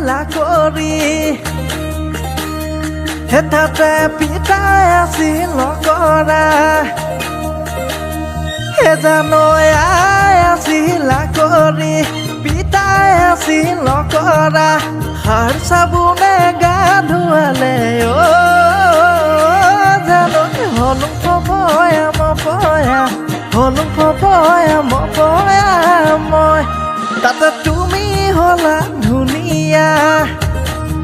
আহিলা কৰি হেঠাতে পিতাই আছিল কৰা জানৈ আই আহিলা কৰি পিতাই আছিল কৰা সাৰ চাবোনে গা ধুৱালে জানৈ হলো পপয়া মপয়া হলো পপয়া মপয়া মই তাতে তুমি হলা ধুনীয়া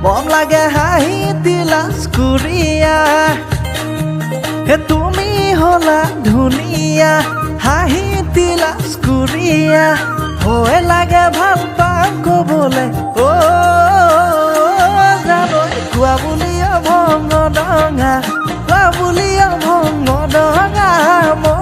মন লাগে হাঁহি দিলা স্কুৰিয়া তুমি হলা ধুনীয়া হাঁহি দিলা স্কুৰিয়া ভয় লাগে ভাল পাওঁ কবলে জানৈ কোৱা বুলি অভংগ ডঙা কোৱা বুলি অভংগ ডঙা মই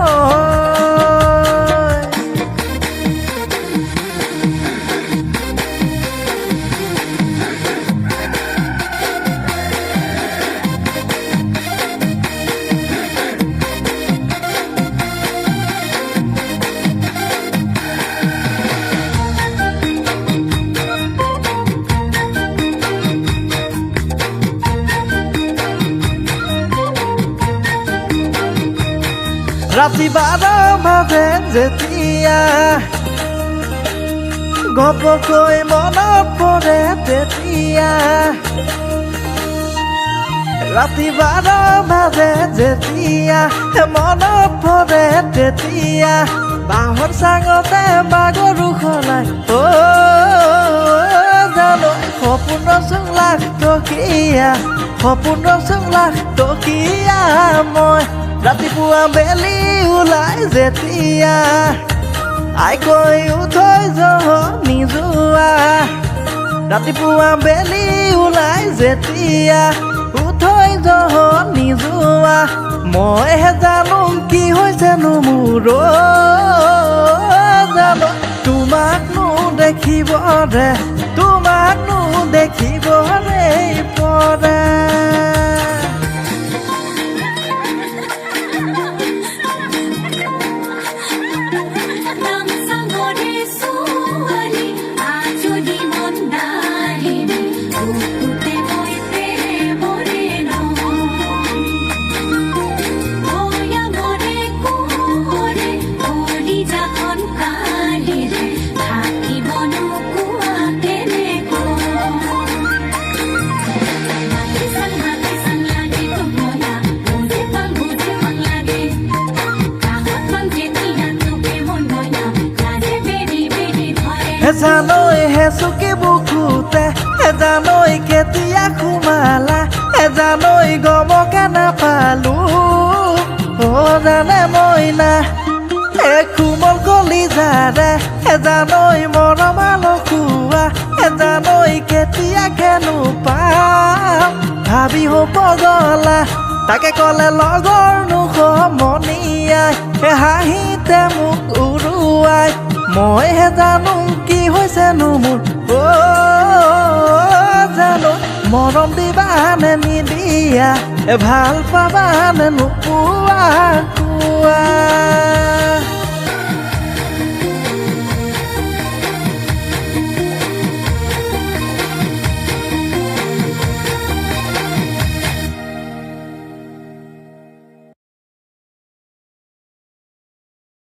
ৰাতি 12 বাজে যেতিয়া ঘপকৈ মনত পৰে তেতিয়া ৰাতি 12 বাজে যেতিয়া মনত পৰে তেতিয়া বাঁহৰ চাঙতে বাগৰু সলাই জানৈ সপোন ৰচন লাখ টকীয়া সপোন ৰচন লাখ টকীয়া মই ৰাতিপুৱা বেলি ওলাই যেতিয়া আই কৈ উঠৈ জহনি যোৱা ৰাতিপুৱা বেলি ওলাই যেতিয়া উঠৈ জহনি যোৱা মইহে জানো কি হৈছেনো মোৰ জানৈ তোমাকনো দেখিবৰে পৰে জানৈ হে চুকি বুকুতে জানৈ কেতিয়া সোমালা জানৈ গমকে নাপালো জানে মইনা কোমল কলিজাৰে জানৈ মৰমালো খোৱা জানৈ কেতিয়াকেনো পাম ভাবি হ'ব গলা তাকে ক'লে লগৰ নোখ মনিয়াই হাঁহিতে মোক উৰুৱাই মইহে জানো কি হৈছেনো মোৰ জানৈ মৰম দিবানে নিদিয়া ভাল পাবানে নোপোৱা কোৱা